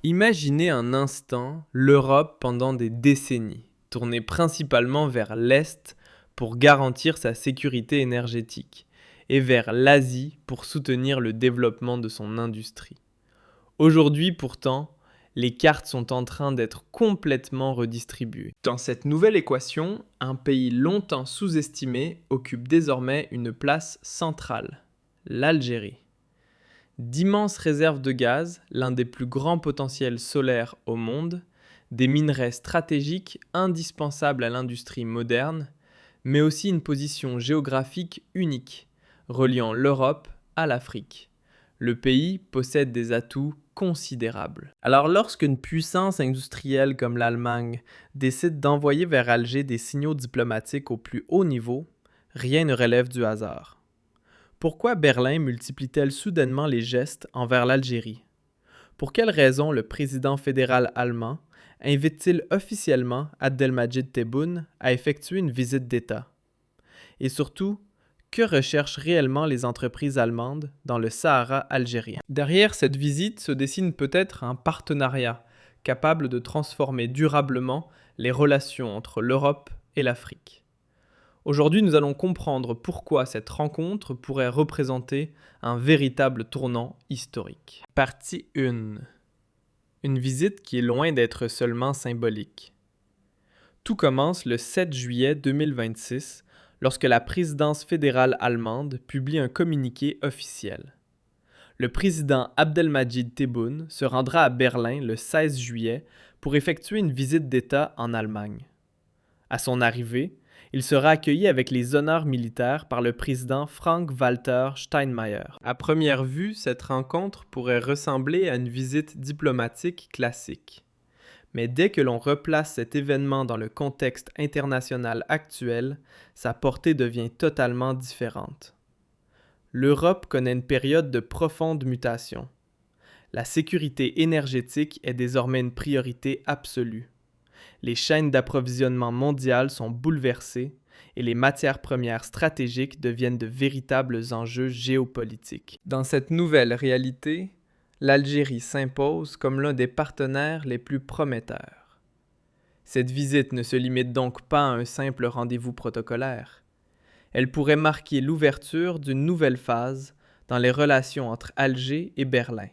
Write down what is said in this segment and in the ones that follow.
Imaginez un instant l'Europe pendant des décennies, tournée principalement vers l'Est pour garantir sa sécurité énergétique, et vers l'Asie pour soutenir le développement de son industrie. Aujourd'hui pourtant, les cartes sont en train d'être complètement redistribuées. Dans cette nouvelle équation, un pays longtemps sous-estimé occupe désormais une place centrale, l'Algérie. D'immenses réserves de gaz, l'un des plus grands potentiels solaires au monde, des minerais stratégiques indispensables à l'industrie moderne, mais aussi une position géographique unique, reliant l'Europe à l'Afrique. Le pays possède des atouts considérables. Alors lorsqu'une puissance industrielle comme l'Allemagne décide d'envoyer vers Alger des signaux diplomatiques au plus haut niveau, rien ne relève du hasard. Pourquoi Berlin multiplie-t-elle soudainement les gestes envers l'Algérie? Pour quelle raison le président fédéral allemand invite-t-il officiellement Abdelmadjid Tebboune à effectuer une visite d'État? Et surtout, que recherchent réellement les entreprises allemandes dans le Sahara algérien? Derrière cette visite se dessine peut-être un partenariat capable de transformer durablement les relations entre l'Europe et l'Afrique. Aujourd'hui, nous allons comprendre pourquoi cette rencontre pourrait représenter un véritable tournant historique. Partie 1. Une visite qui est loin d'être seulement symbolique. Tout commence le 7 juillet 2026, lorsque la présidence fédérale allemande publie un communiqué officiel. Le président Abdelmadjid Tebboune se rendra à Berlin le 16 juillet pour effectuer une visite d'État en Allemagne. À son arrivée, il sera accueilli avec les honneurs militaires par le président Frank-Walter Steinmeier. À première vue, cette rencontre pourrait ressembler à une visite diplomatique classique. Mais dès que l'on replace cet événement dans le contexte international actuel, sa portée devient totalement différente. L'Europe connaît une période de profonde mutation. La sécurité énergétique est désormais une priorité absolue. Les chaînes d'approvisionnement mondiales sont bouleversées et les matières premières stratégiques deviennent de véritables enjeux géopolitiques. Dans cette nouvelle réalité, l'Algérie s'impose comme l'un des partenaires les plus prometteurs. Cette visite ne se limite donc pas à un simple rendez-vous protocolaire. Elle pourrait marquer l'ouverture d'une nouvelle phase dans les relations entre Alger et Berlin,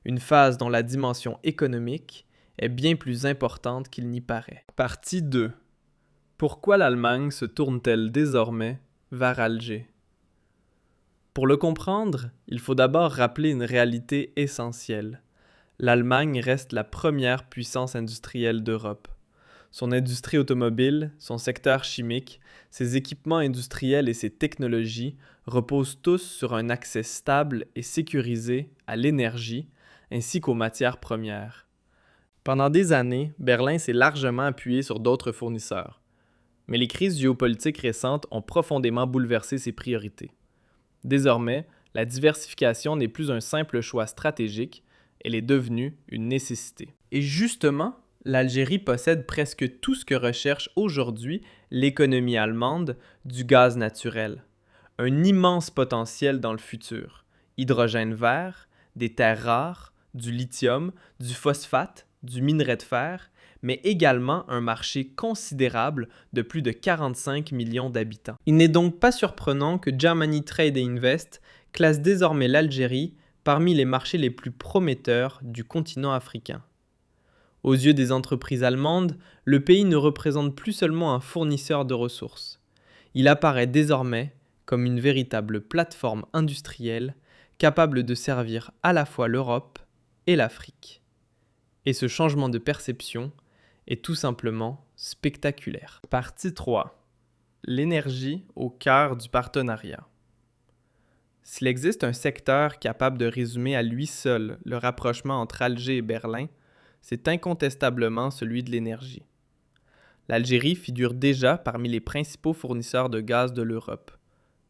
une phase dont la dimension économique est bien plus importante qu'il n'y paraît. Partie 2. Pourquoi l'Allemagne se tourne-t-elle désormais vers Alger? Pour le comprendre, il faut d'abord rappeler une réalité essentielle. L'Allemagne reste la première puissance industrielle d'Europe. Son industrie automobile, son secteur chimique, ses équipements industriels et ses technologies reposent tous sur un accès stable et sécurisé à l'énergie ainsi qu'aux matières premières. Pendant des années, Berlin s'est largement appuyé sur d'autres fournisseurs. Mais les crises géopolitiques récentes ont profondément bouleversé ses priorités. Désormais, la diversification n'est plus un simple choix stratégique, elle est devenue une nécessité. Et justement, l'Algérie possède presque tout ce que recherche aujourd'hui l'économie allemande, du gaz naturel. Un immense potentiel dans le futur. Hydrogène vert, des terres rares, du lithium, du phosphate, du minerai de fer, mais également un marché considérable de plus de 45 millions d'habitants. Il n'est donc pas surprenant que Germany Trade Invest classe désormais l'Algérie parmi les marchés les plus prometteurs du continent africain. Aux yeux des entreprises allemandes, le pays ne représente plus seulement un fournisseur de ressources. Il apparaît désormais comme une véritable plateforme industrielle capable de servir à la fois l'Europe et l'Afrique. Et ce changement de perception est tout simplement spectaculaire. Partie 3. L'énergie au cœur du partenariat. S'il existe un secteur capable de résumer à lui seul le rapprochement entre Alger et Berlin, c'est incontestablement celui de l'énergie. L'Algérie figure déjà parmi les principaux fournisseurs de gaz de l'Europe.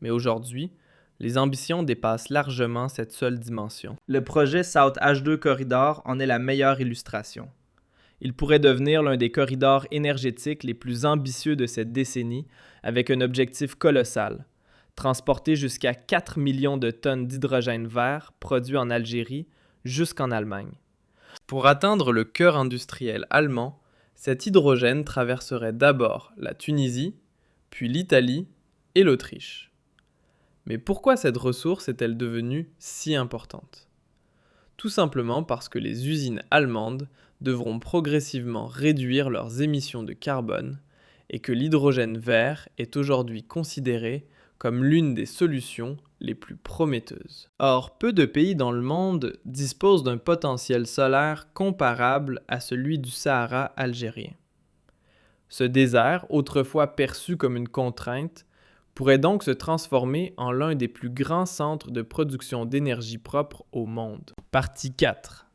Mais aujourd'hui, les ambitions dépassent largement cette seule dimension. Le projet South H2 Corridor en est la meilleure illustration. Il pourrait devenir l'un des corridors énergétiques les plus ambitieux de cette décennie, avec un objectif colossal: transporter jusqu'à 4 millions de tonnes d'hydrogène vert produit en Algérie jusqu'en Allemagne. Pour atteindre le cœur industriel allemand, cet hydrogène traverserait d'abord la Tunisie, puis l'Italie et l'Autriche. Mais pourquoi cette ressource est-elle devenue si importante ? Tout simplement parce que les usines allemandes devront progressivement réduire leurs émissions de carbone et que l'hydrogène vert est aujourd'hui considéré comme l'une des solutions les plus prometteuses. Or, peu de pays dans le monde disposent d'un potentiel solaire comparable à celui du Sahara algérien. Ce désert, autrefois perçu comme une contrainte, pourrait donc se transformer en l'un des plus grands centres de production d'énergie propre au monde. Partie 4.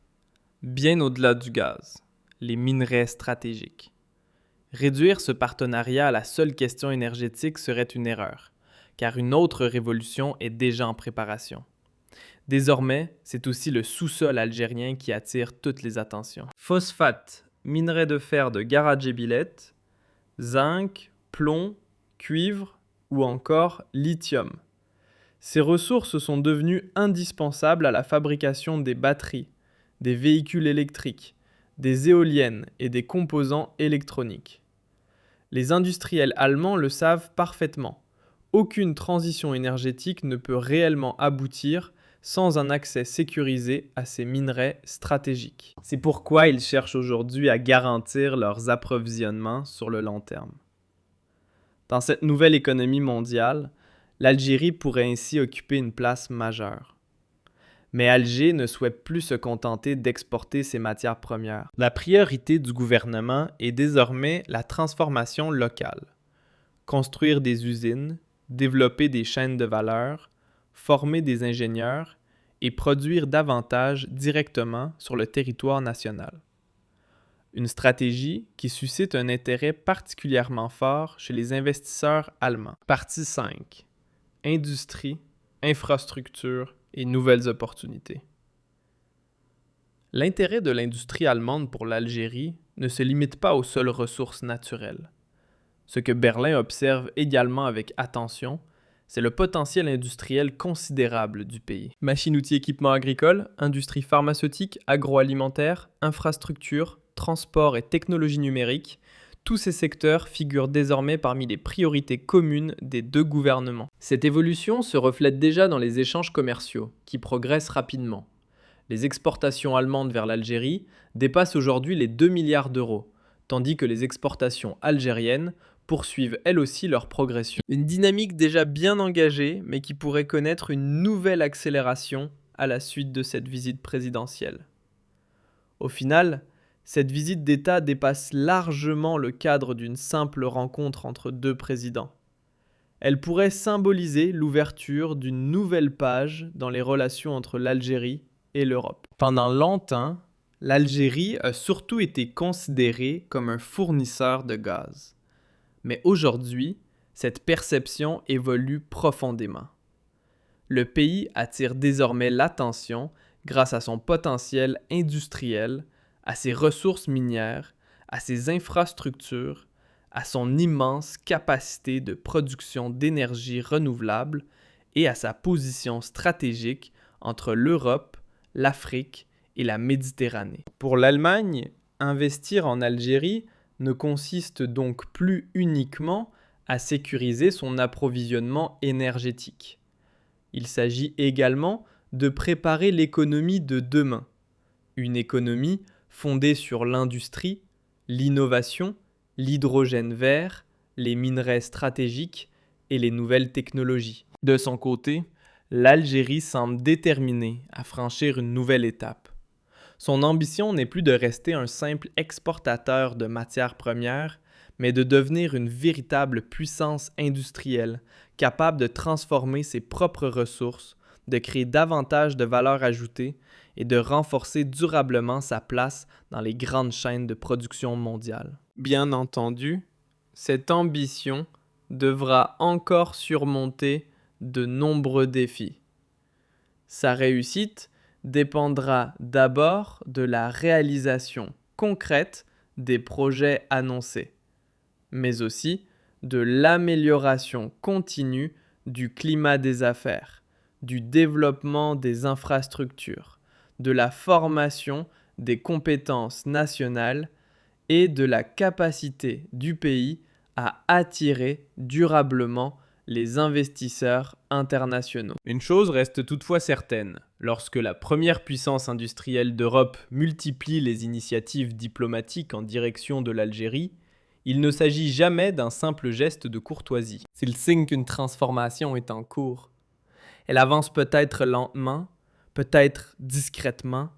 Bien au-delà du gaz, les minerais stratégiques. Réduire ce partenariat à la seule question énergétique serait une erreur, car une autre révolution est déjà en préparation. Désormais, c'est aussi le sous-sol algérien qui attire toutes les attentions. Phosphate, minerai de fer de Garadjébilet, zinc, plomb, cuivre ou encore lithium. Ces ressources sont devenues indispensables à la fabrication des batteries, des véhicules électriques, des éoliennes et des composants électroniques. Les industriels allemands le savent parfaitement. Aucune transition énergétique ne peut réellement aboutir sans un accès sécurisé à ces minerais stratégiques. C'est pourquoi ils cherchent aujourd'hui à garantir leurs approvisionnements sur le long terme. Dans cette nouvelle économie mondiale, l'Algérie pourrait ainsi occuper une place majeure. Mais Alger ne souhaite plus se contenter d'exporter ses matières premières. La priorité du gouvernement est désormais la transformation locale. Construire des usines, développer des chaînes de valeur, former des ingénieurs et produire davantage directement sur le territoire national. Une stratégie qui suscite un intérêt particulièrement fort chez les investisseurs allemands. Partie 5. Industrie, infrastructure et nouvelles opportunités. L'intérêt de l'industrie allemande pour l'Algérie ne se limite pas aux seules ressources naturelles. Ce que Berlin observe également avec attention, c'est le potentiel industriel considérable du pays. Machines-outils, équipements agricoles, industrie pharmaceutique, agroalimentaire, infrastructures, transport et technologie numérique, tous ces secteurs figurent désormais parmi les priorités communes des deux gouvernements. Cette évolution se reflète déjà dans les échanges commerciaux, qui progressent rapidement. Les exportations allemandes vers l'Algérie dépassent aujourd'hui les 2 milliards d'euros, tandis que les exportations algériennes poursuivent elles aussi leur progression. Une dynamique déjà bien engagée, mais qui pourrait connaître une nouvelle accélération à la suite de cette visite présidentielle. Au final, cette visite d'État dépasse largement le cadre d'une simple rencontre entre deux présidents. Elle pourrait symboliser l'ouverture d'une nouvelle page dans les relations entre l'Algérie et l'Europe. Pendant longtemps, l'Algérie a surtout été considérée comme un fournisseur de gaz. Mais aujourd'hui, cette perception évolue profondément. Le pays attire désormais l'attention grâce à son potentiel industriel, à ses ressources minières, à ses infrastructures, à son immense capacité de production d'énergie renouvelable et à sa position stratégique entre l'Europe, l'Afrique et la Méditerranée. Pour l'Allemagne, investir en Algérie ne consiste donc plus uniquement à sécuriser son approvisionnement énergétique. Il s'agit également de préparer l'économie de demain, une économie fondée sur l'industrie, l'innovation, l'hydrogène vert, les minerais stratégiques et les nouvelles technologies. De son côté, l'Algérie semble déterminée à franchir une nouvelle étape. Son ambition n'est plus de rester un simple exportateur de matières premières, mais de devenir une véritable puissance industrielle, capable de transformer ses propres ressources, de créer davantage de valeur ajoutée et de renforcer durablement sa place dans les grandes chaînes de production mondiale. Bien entendu, cette ambition devra encore surmonter de nombreux défis. Sa réussite dépendra d'abord de la réalisation concrète des projets annoncés, mais aussi de l'amélioration continue du climat des affaires, du développement des infrastructures, de la formation des compétences nationales et de la capacité du pays à attirer durablement les investisseurs internationaux. Une chose reste toutefois certaine, lorsque la première puissance industrielle d'Europe multiplie les initiatives diplomatiques en direction de l'Algérie, il ne s'agit jamais d'un simple geste de courtoisie. C'est le signe qu'une transformation est en cours. Elle avance peut-être lentement, peut-être discrètement,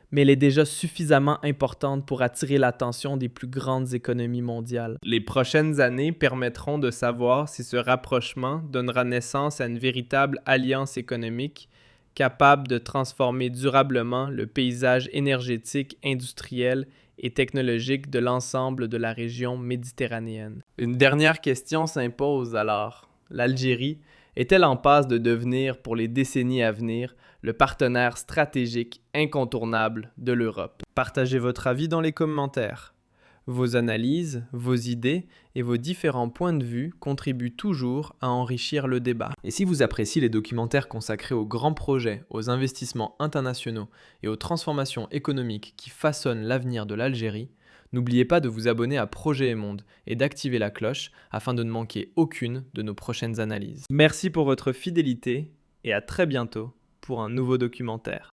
mais elle est déjà suffisamment importante pour attirer l'attention des plus grandes économies mondiales. Les prochaines années permettront de savoir si ce rapprochement donnera naissance à une véritable alliance économique capable de transformer durablement le paysage énergétique, industriel et technologique de l'ensemble de la région méditerranéenne. Une dernière question s'impose alors. L'Algérie est-elle en passe de devenir, pour les décennies à venir, le partenaire stratégique incontournable de l'Europe? Partagez votre avis dans les commentaires. Vos analyses, vos idées et vos différents points de vue contribuent toujours à enrichir le débat. Et si vous appréciez les documentaires consacrés aux grands projets, aux investissements internationaux et aux transformations économiques qui façonnent l'avenir de l'Algérie, n'oubliez pas de vous abonner à Projet et Monde et d'activer la cloche afin de ne manquer aucune de nos prochaines analyses. Merci pour votre fidélité et à très bientôt pour un nouveau documentaire.